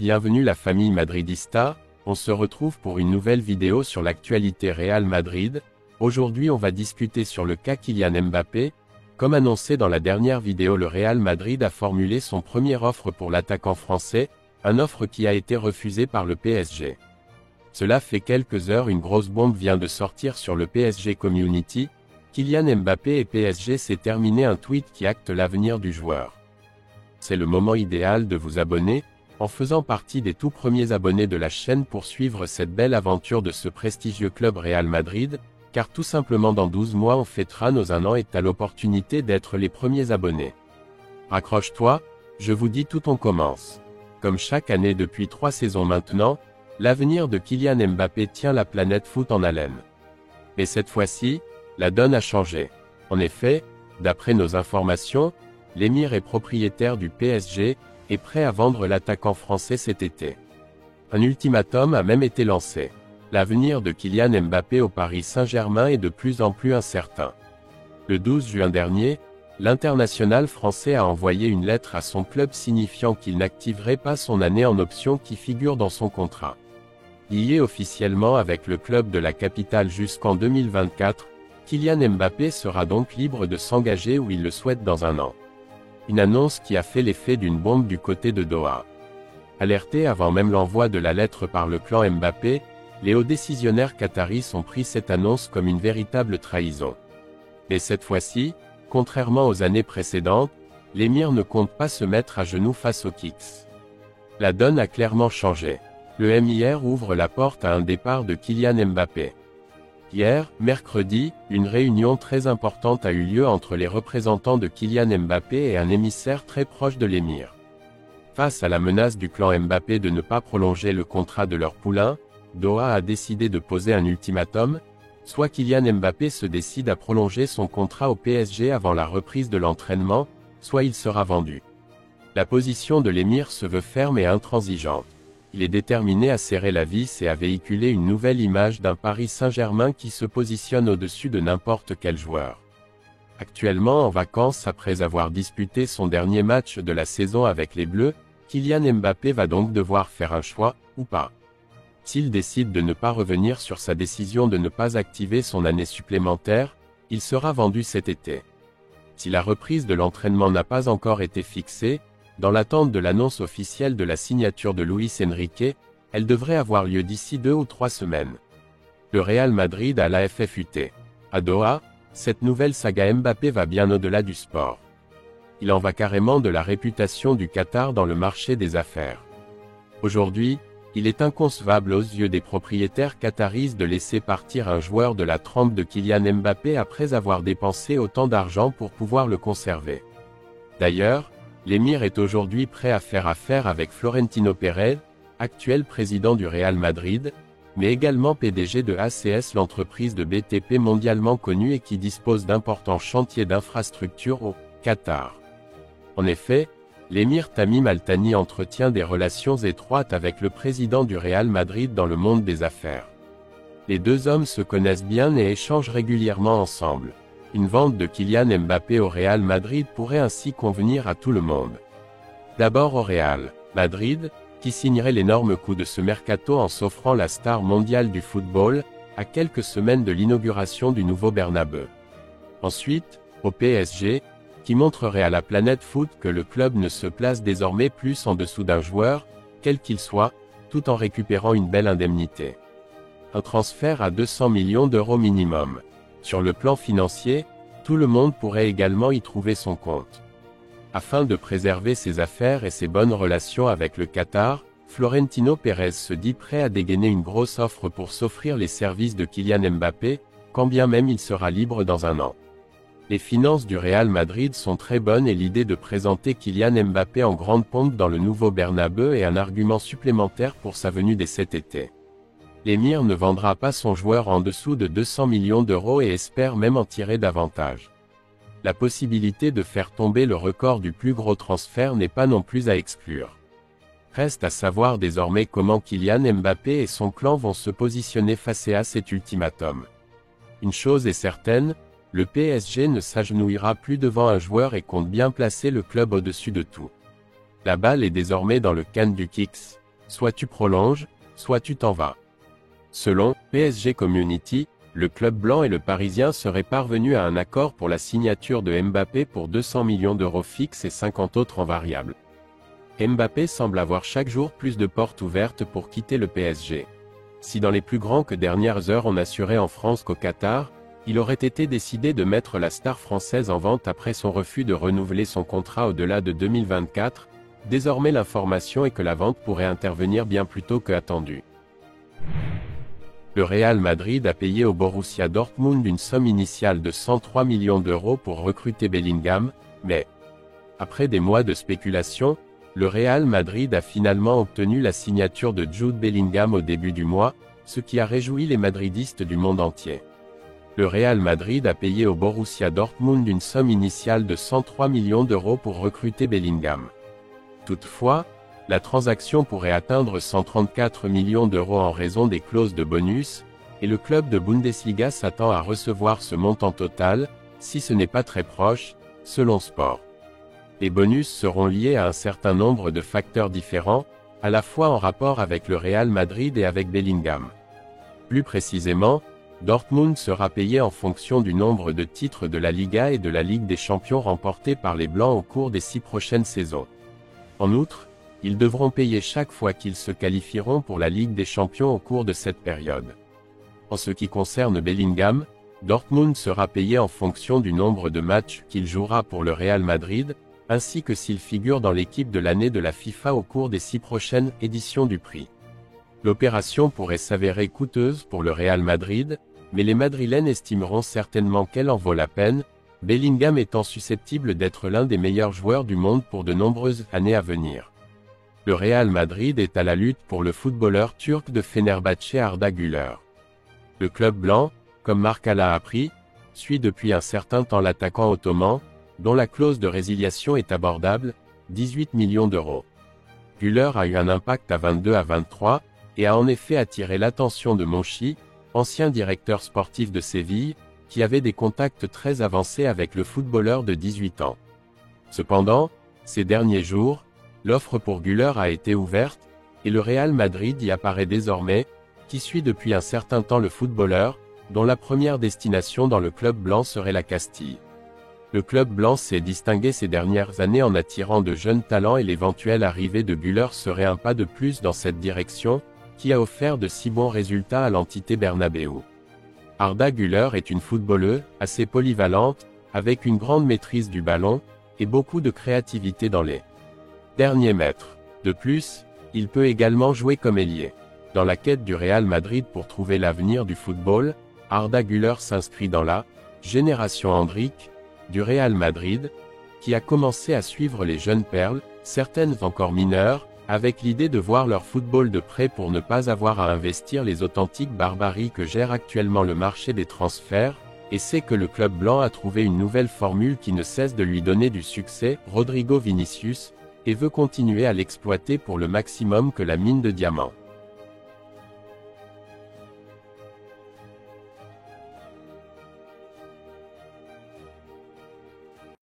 Bienvenue la famille madridista, on se retrouve pour une nouvelle vidéo sur l'actualité Real Madrid. Aujourd'hui on va discuter sur le cas Kylian Mbappé. Comme annoncé dans la dernière vidéo, le Real Madrid a formulé son première offre pour l'attaquant français, une offre qui a été refusée par le PSG. Cela fait quelques heures, une grosse bombe vient de sortir sur le PSG Community. Kylian Mbappé et PSG, c'est terminé, un tweet qui acte l'avenir du joueur. C'est le moment idéal de vous abonner, en faisant partie des tout premiers abonnés de la chaîne pour suivre cette belle aventure de ce prestigieux club Real Madrid, car tout simplement dans 12 mois on fêtera nos 1 an et t'as l'opportunité d'être les premiers abonnés. Raccroche-toi, je vous dis tout, on commence. Comme chaque année depuis 3 saisons maintenant, l'avenir de Kylian Mbappé tient la planète foot en haleine. Mais cette fois-ci, la donne a changé. En effet, d'après nos informations, l'émir est propriétaire du PSG, est prêt à vendre l'attaquant français cet été. Un ultimatum a même été lancé. L'avenir de Kylian Mbappé au Paris Saint-Germain est de plus en plus incertain. Le 12 juin dernier, l'international français a envoyé une lettre à son club signifiant qu'il n'activerait pas son année en option qui figure dans son contrat. Lié officiellement avec le club de la capitale jusqu'en 2024, Kylian Mbappé sera donc libre de s'engager où il le souhaite dans 1 an. Une annonce qui a fait l'effet d'une bombe du côté de Doha. Alertés avant même l'envoi de la lettre par le clan Mbappé, les hauts décisionnaires qataris ont pris cette annonce comme une véritable trahison. Mais cette fois-ci, contrairement aux années précédentes, l'émir ne compte pas se mettre à genoux face aux Kicks. La donne a clairement changé. Le MIR ouvre la porte à un départ de Kylian Mbappé. Hier, mercredi, une réunion très importante a eu lieu entre les représentants de Kylian Mbappé et un émissaire très proche de l'émir. Face à la menace du clan Mbappé de ne pas prolonger le contrat de leur poulain, Doha a décidé de poser un ultimatum, soit Kylian Mbappé se décide à prolonger son contrat au PSG avant la reprise de l'entraînement, soit il sera vendu. La position de l'émir se veut ferme et intransigeante. Il est déterminé à serrer la vis et à véhiculer une nouvelle image d'un Paris Saint-Germain qui se positionne au-dessus de n'importe quel joueur. Actuellement en vacances après avoir disputé son dernier match de la saison avec les Bleus, Kylian Mbappé va donc devoir faire un choix, ou pas. S'il décide de ne pas revenir sur sa décision de ne pas activer son année supplémentaire, il sera vendu cet été. Si la reprise de l'entraînement n'a pas encore été fixée, dans l'attente de l'annonce officielle de la signature de Luis Enrique, elle devrait avoir lieu d'ici 2 ou 3 semaines. Le Real Madrid à la FFUT. À Doha, cette nouvelle saga Mbappé va bien au-delà du sport. Il en va carrément de la réputation du Qatar dans le marché des affaires. Aujourd'hui, il est inconcevable aux yeux des propriétaires qataris de laisser partir un joueur de la trempe de Kylian Mbappé après avoir dépensé autant d'argent pour pouvoir le conserver. D'ailleurs, l'émir est aujourd'hui prêt à faire affaire avec Florentino Pérez, actuel président du Real Madrid, mais également PDG de ACS, l'entreprise de BTP mondialement connue et qui dispose d'importants chantiers d'infrastructures au Qatar. En effet, l'émir Tamim Al Thani entretient des relations étroites avec le président du Real Madrid dans le monde des affaires. Les deux hommes se connaissent bien et échangent régulièrement ensemble. Une vente de Kylian Mbappé au Real Madrid pourrait ainsi convenir à tout le monde. D'abord au Real Madrid, qui signerait l'énorme coup de ce mercato en s'offrant la star mondiale du football, à quelques semaines de l'inauguration du nouveau Bernabeu. Ensuite, au PSG, qui montrerait à la planète foot que le club ne se place désormais plus en dessous d'un joueur, quel qu'il soit, tout en récupérant une belle indemnité. Un transfert à 200 millions d'euros minimum. Sur le plan financier, tout le monde pourrait également y trouver son compte. Afin de préserver ses affaires et ses bonnes relations avec le Qatar, Florentino Pérez se dit prêt à dégainer une grosse offre pour s'offrir les services de Kylian Mbappé, quand bien même il sera libre dans 1 an. Les finances du Real Madrid sont très bonnes et l'idée de présenter Kylian Mbappé en grande pompe dans le nouveau Bernabeu est un argument supplémentaire pour sa venue dès cet été. L'émir ne vendra pas son joueur en dessous de 200 millions d'euros et espère même en tirer davantage. La possibilité de faire tomber le record du plus gros transfert n'est pas non plus à exclure. Reste à savoir désormais comment Kylian Mbappé et son clan vont se positionner face à cet ultimatum. Une chose est certaine, le PSG ne s'agenouillera plus devant un joueur et compte bien placer le club au-dessus de tout. La balle est désormais dans le camp du Kicks. soit tu prolonges, soit tu t'en vas. Selon PSG Community, le club blanc et le Parisien seraient parvenus à un accord pour la signature de Mbappé pour 200 millions d'euros fixes et 50 autres en variables. Mbappé semble avoir chaque jour plus de portes ouvertes pour quitter le PSG. Si dans les plus grands que dernières heures on assurait en France qu'au Qatar, il aurait été décidé de mettre la star française en vente après son refus de renouveler son contrat au-delà de 2024, désormais l'information est que la vente pourrait intervenir bien plus tôt que attendu. Le Real Madrid a payé au Borussia Dortmund une somme initiale de 103 millions d'euros pour recruter Bellingham, mais, après des mois de spéculation, le Real Madrid a finalement obtenu la signature de Jude Bellingham au début du mois, ce qui a réjoui les madridistes du monde entier. Le Real Madrid a payé au Borussia Dortmund une somme initiale de 103 millions d'euros pour recruter Bellingham. Toutefois, la transaction pourrait atteindre 134 millions d'euros en raison des clauses de bonus, et le club de Bundesliga s'attend à recevoir ce montant total, si ce n'est pas très proche, selon Sport. Les bonus seront liés à un certain nombre de facteurs différents, à la fois en rapport avec le Real Madrid et avec Bellingham. Plus précisément, Dortmund sera payé en fonction du nombre de titres de la Liga et de la Ligue des Champions remportés par les Blancs au cours des 6 prochaines saisons. En outre, ils devront payer chaque fois qu'ils se qualifieront pour la Ligue des Champions au cours de cette période. En ce qui concerne Bellingham, Dortmund sera payé en fonction du nombre de matchs qu'il jouera pour le Real Madrid, ainsi que s'il figure dans l'équipe de l'année de la FIFA au cours des 6 prochaines éditions du prix. L'opération pourrait s'avérer coûteuse pour le Real Madrid, mais les Madrilènes estimeront certainement qu'elle en vaut la peine, Bellingham étant susceptible d'être l'un des meilleurs joueurs du monde pour de nombreuses années à venir. Le Real Madrid est à la lutte pour le footballeur turc de Fenerbahçe Arda Güler. Le club blanc, comme Marca l'a appris, suit depuis un certain temps l'attaquant ottoman, dont la clause de résiliation est abordable, 18 millions d'euros. Güler a eu un impact à 22 à 23, et a en effet attiré l'attention de Monchi, ancien directeur sportif de Séville, qui avait des contacts très avancés avec le footballeur de 18 ans. Cependant, ces derniers jours, l'offre pour Güler a été ouverte, et le Real Madrid y apparaît désormais, qui suit depuis un certain temps le footballeur, dont la première destination dans le club blanc serait la Castille. Le club blanc s'est distingué ces dernières années en attirant de jeunes talents et l'éventuelle arrivée de Güler serait un pas de plus dans cette direction, qui a offert de si bons résultats à l'entité Bernabéu. Arda Güler est une footballeuse, assez polyvalente, avec une grande maîtrise du ballon, et beaucoup de créativité dans les derniers mètres. De plus, il peut également jouer comme ailier. Dans la quête du Real Madrid pour trouver l'avenir du football, Arda Güler s'inscrit dans la génération Hendrik du Real Madrid, qui a commencé à suivre les jeunes perles, certaines encore mineures, avec l'idée de voir leur football de près pour ne pas avoir à investir les authentiques barbaries que gère actuellement le marché des transferts, et c'est que le club blanc a trouvé une nouvelle formule qui ne cesse de lui donner du succès, Rodrigo Vinicius, et veut continuer à l'exploiter pour le maximum que la mine de diamants.